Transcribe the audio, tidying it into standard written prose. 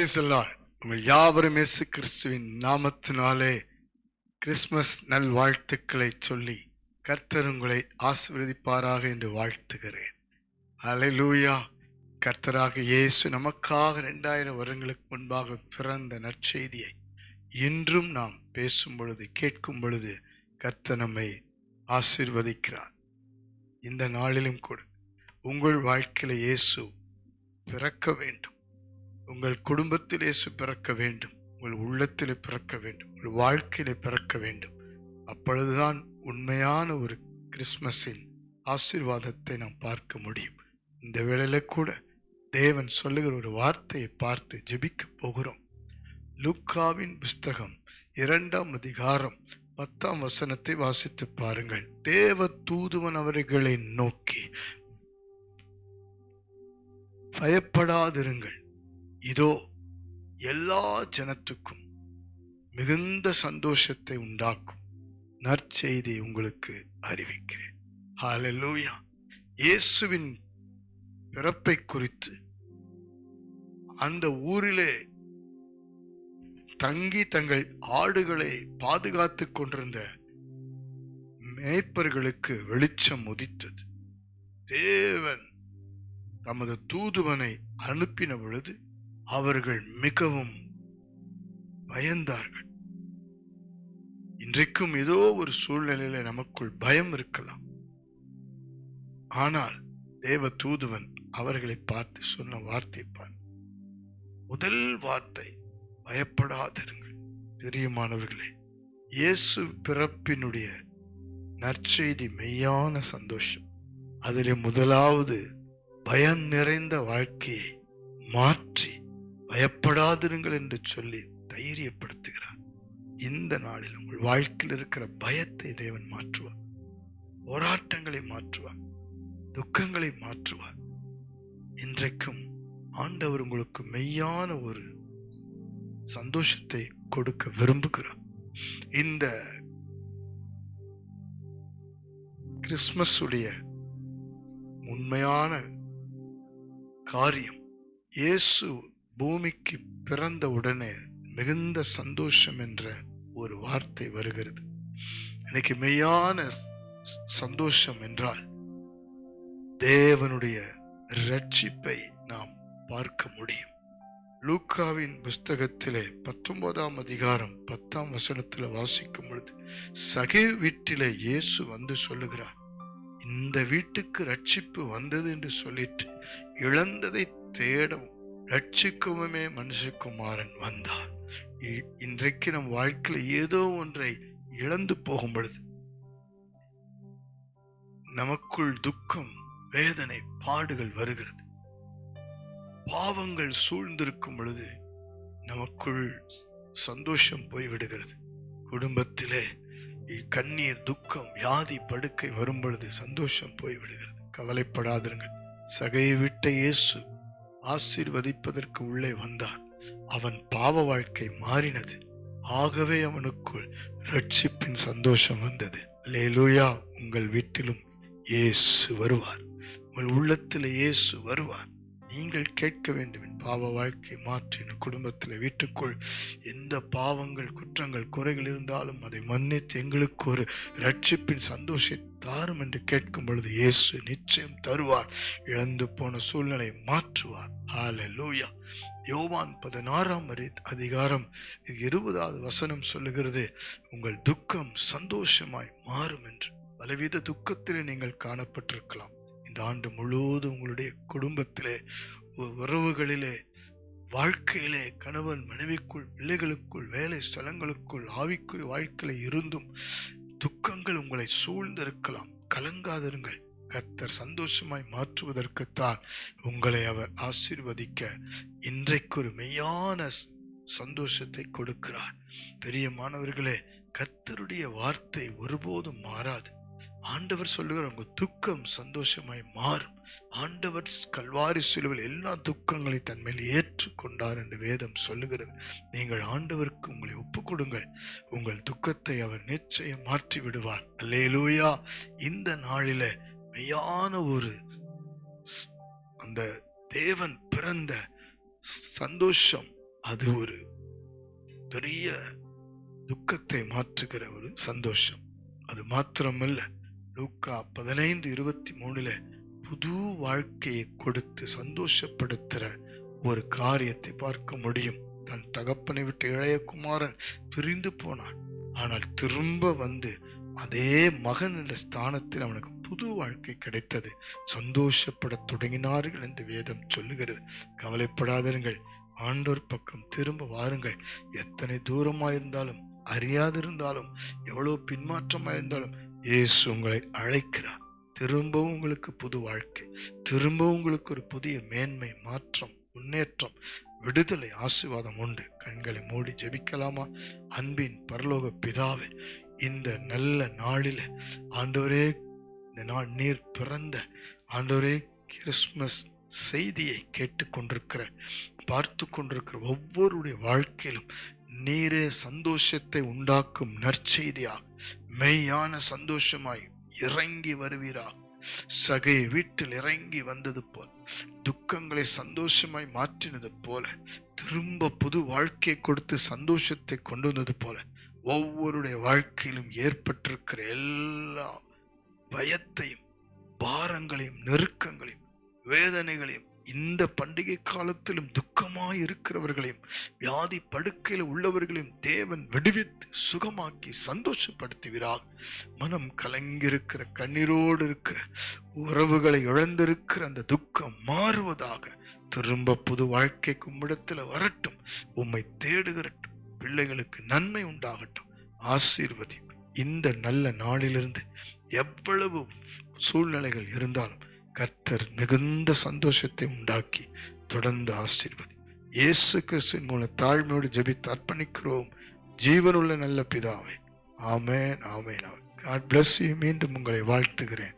Praise the Lord. உங்கள் யாவரும் இயேசு கிறிஸ்துவின் நாமத்தினாலே கிறிஸ்துமஸ் நல் வாழ்த்துக்களை சொல்லி கர்த்தர் உங்களை ஆசீர்வதிப்பாராக என்று வாழ்த்துகிறேன். ஹல்லேலூயா. கர்த்தராக இயேசு நமக்காக 2000 வருடங்களுக்கு முன்பாக பிறந்த நற்செய்தியை இன்றும் நாம் பேசும் பொழுது கேட்கும் பொழுது கர்த்தர் நம்மை ஆசீர்வதிக்கிறார். இந்த நாளிலும் கூட உங்கள் வாழ்க்கையில் இயேசு பிறக்க வேண்டும், உங்கள் குடும்பத்தில் இயேசு பிறக்க வேண்டும், உங்கள் உள்ளத்தில் பிறக்க வேண்டும், உங்கள் வாழ்க்கையில பிறக்க வேண்டும். அப்பொழுதுதான் உண்மையான ஒரு கிறிஸ்மஸின் ஆசீர்வாதத்தை நாம் பார்க்க முடியும். இந்த வேளையில கூட தேவன் சொல்லுகிற ஒரு வார்த்தையை பார்த்து ஜெபிக்க போகிறோம். லூக்காவின் புஸ்தகம் 2ஆம் அதிகாரம் 10ஆம் வசனத்தை வாசித்து பாருங்கள். தேவ தூதுவன் அவர்களை நோக்கி, பயப்படாதிருங்கள், இதோ எல்லா ஜனத்துக்கும் மிகுந்த சந்தோஷத்தை உண்டாக்கும் நற்செய்தியை உங்களுக்கு அறிவிக்கிறேன். ஹல்லேலூயா. இயேசுவின் பிறப்பை குறித்து அந்த ஊரிலே தங்கி தங்கள் ஆடுகளை பாதுகாத்துக் கொண்டிருந்த மேய்ப்பர்களுக்கு வெளிச்சம் உதித்தது. தேவன் தமது தூதுவனை அனுப்பின பொழுது அவர்கள் மிகவும் பயந்தார்கள். இன்றைக்கும் ஏதோ ஒரு சூழ்நிலையில நமக்குள் பயம் இருக்கலாம். ஆனால் தேவ தூதுவன் அவர்களை பார்த்து சொன்ன வார்த்தை பார். முதல் வார்த்தை, பயப்படாதிருங்கள். பிரியமானவர்களே, இயேசு பிறப்பினுடைய நற்செய்தி மெய்யான சந்தோஷம். அதிலே முதலாவது பயம் நிறைந்த வாழ்க்கையை மாற்றி பயப்படாதிருங்கள் என்று சொல்லி தைரியப்படுத்துகிறார். இந்த நாளில் உங்கள் வாழ்க்கையில் இருக்கிற பயத்தை தேவன் மாற்றுவார், போராட்டங்களை மாற்றுவார், துக்கங்களை மாற்றுவார். இன்றைக்கும் ஆண்டவர் உங்களுக்கு மெய்யான ஒரு சந்தோஷத்தை கொடுக்க விரும்புகிறார். இந்த கிறிஸ்துமஸ் உடைய உண்மையான காரியம், இயேசு பூமிக்கு பிறந்த உடனே மிகுந்த சந்தோஷம் என்ற ஒரு வார்த்தை வருகிறது. எனக்கு மெய்யான சந்தோஷம் என்றால் தேவனுடைய ரட்சிப்பை நாம் பார்க்க முடியும். லூக்காவின் புஸ்தகத்திலே 19ஆம் அதிகாரம் 10ஆம் வசனத்தில் வாசிக்கும் பொழுது, சகே வீட்டிலே இயேசு வந்து சொல்லுகிறார், இந்த வீட்டுக்கு ரட்சிப்பு வந்தது என்று சொல்லிட்டு இழந்ததை தேடவும் ரட்சிக்கவுமே மனுஷகுமாரன் வந்தார். இன்றைக்கு நம் வாழ்க்கையில் ஏதோ ஒன்றை இழந்து போகும் பொழுது நமக்குள் துக்கம், வேதனை, பாடுகள் வருகிறது. பாவங்கள் சூழ்ந்திருக்கும் பொழுது நமக்குள் சந்தோஷம் போய்விடுகிறது. குடும்பத்திலே கண்ணீர், துக்கம், வியாதி, படுக்கை வரும் பொழுது சந்தோஷம் போய்விடுகிறது. கவலைப்படாதிருங்கள். சகையை விட்ட இயேசு ஆசீர்வதிப்பதற்கு உள்ளே வந்தார். அவன் பாவ வாழ்க்கை மாறினது. ஆகவே அவனுக்குள் ரட்சிப்பின் சந்தோஷம் வந்தது. அல்லேலூயா. உங்கள் வீட்டிலும் இயேசு வருவார், உங்கள் உள்ளத்தில் இயேசு வருவார். நீங்கள் கேட்க வேண்டும், பாவ வாழ்க்கை மாற்றி குடும்பத்தில், வீட்டுக்குள் எந்த பாவங்கள், குற்றங்கள், குறைகள் இருந்தாலும் அதை மன்னித்து எங்களுக்கு ஒரு ரட்சிப்பின் சந்தோஷத்தை தாரும் என்று கேட்கும் பொழுது இயேசு நிச்சயம் தருவார். இழந்து போன சூழ்நிலை மாற்றுவார். ஹல்லேலூயா. யோவான் 16ஆம் அதிகாரம் 20வது வசனம் சொல்லுகிறது, உங்கள் துக்கம் சந்தோஷமாய் மாறும் என்று. பலவித துக்கத்திலே நீங்கள் காணப்பட்டிருக்கலாம். இந்த ஆண்டு முழுவதும் உங்களுடைய குடும்பத்திலே, உறவுகளிலே, வாழ்க்கையிலே, கணவன் மனைவிக்குள், பிள்ளைகளுக்குள், வேலை ஸ்தலங்களுக்குள், ஆவிக்குரிய வாழ்க்கையில இருந்தும் துக்கங்கள் உங்களை சூழ்ந்திருக்கலாம். கலங்காதிருங்கள். கர்த்தர் சந்தோஷமாய் மாற்றுவதற்குத்தான் உங்களை அவர் ஆசீர்வதிக்க இன்றைக்கு ஒரு மெய்யான சந்தோஷத்தை கொடுக்கிறார். பிரியமானவர்களே, கர்த்தருடைய வார்த்தை ஒருபோதும் மாறாது. ஆண்டவர் சொல்லுகிற உங்க துக்கம் சந்தோஷமாய் மாறும். ஆண்டவர் கல்வாரி சிலுவையில் எல்லா துக்கங்களை தன்மேல் ஏற்றுக்கொண்டார் என்று வேதம் சொல்லுகிறது. நீங்கள் ஆண்டவருக்கு உங்களை ஒப்பு கொடுங்கள், உங்கள் துக்கத்தை அவர் நிச்சயம் மாற்றி விடுவார். அல்லேலூயா. இந்த நாளில மெய்யான ஒரு அந்த தேவன் பிறந்த சந்தோஷம் அது ஒரு பெரிய துக்கத்தை மாற்றுகிற ஒரு சந்தோஷம். அது மாத்திரமல்ல, லூக்கா 15:23 புது வாழ்க்கையை கொடுத்து சந்தோஷப்படுத்துற ஒரு காரியத்தை பார்க்க முடியும். தன் தகப்பனை விட்டு இளைய குமாரன் பிரிந்து போனான். ஆனால் திரும்ப வந்து அதே மகன் என்ற ஸ்தானத்தில் அவனுக்கு புது வாழ்க்கை கிடைத்தது. சந்தோஷப்பட தொடங்கினார்கள் என்று வேதம் சொல்லுகிறது. கவலைப்படாதீர்கள், ஆண்டோர் பக்கம் திரும்ப வாருங்கள். எத்தனை தூரமாயிருந்தாலும், அறியாதிருந்தாலும், எவ்வளவு பின்மாற்றமாயிருந்தாலும் இயேசு உங்களை அழைக்கிறார். திரும்பவும் உங்களுக்கு புது வாழ்க்கை, திரும்பவும் உங்களுக்கு ஒரு புதிய மேன்மை, மாற்றம், முன்னேற்றம், விடுதலை, ஆசீர்வாதம் உண்டு. கண்களை மூடி ஜெபிக்கலாமா? அன்பின் பரலோக பிதாவே, இந்த நல்ல நாளில ஆண்டவரே, இந்த நாள் நீர் பிறந்த ஆண்டவரே கிறிஸ்துமஸ் செய்தியை கேட்டுக்கொண்டிருக்கிற, பார்த்து கொண்டிருக்கிற ஒவ்வொருடைய வாழ்க்கையிலும் நீரே சந்தோஷத்தை உண்டாக்கும் நற்செய்தியாக, மெய்யான சந்தோஷமாய் இறங்கி வருவீராக. சகை வீட்டில் இறங்கி வந்தது போல, துக்கங்களை சந்தோஷமாய் மாற்றினது போல, திரும்ப புது வாழ்க்கையை கொடுத்து சந்தோஷத்தை கொண்டு வந்தது போல, ஒவ்வொருடைய வாழ்க்கையிலும் ஏற்பட்டிருக்கிற எல்லா பயத்தையும், பாரங்களையும், நெருக்கங்களையும், வேதனைகளையும், இந்த பண்டிகை காலத்திலும் துக்கமாய் இருக்கிறவர்களையும், வியாதி படுக்கையில் உள்ளவர்களையும் தேவன் விடுவித்து சுகமாக்கி சந்தோஷப்படுத்துகிறார். மனம் கலங்கியிருக்கிற, கண்ணீரோடு இருக்கிற, உறவுகளை இழந்திருக்கிற அந்த துக்கம் மாறுவதாக. திரும்ப புது வாழ்க்கைக்கு உம்மிடத்தில் வரட்டும். உம்மை தேடுகிறட்டும். பிள்ளைகளுக்கு நன்மை உண்டாகட்டும். ஆசீர்வதி. இந்த நல்ல நாளிலிருந்து எவ்வளவு சூழ்நிலைகள் இருந்தாலும் கர்த்தர் மிகுந்த சந்தோஷத்தை உண்டாக்கி தொடர்ந்து ஆசீர்வதி. இயேசு கிறிஸ்துவின் மூலம் தாழ்மையோடு ஜெபித்து அர்ப்பணிக்கிறோம் ஜீவனுள்ள நல்ல பிதாவே. ஆமென், ஆமென், ஆமென். God bless you. மீண்டும் உங்களை வாழ்த்துகிறேன்.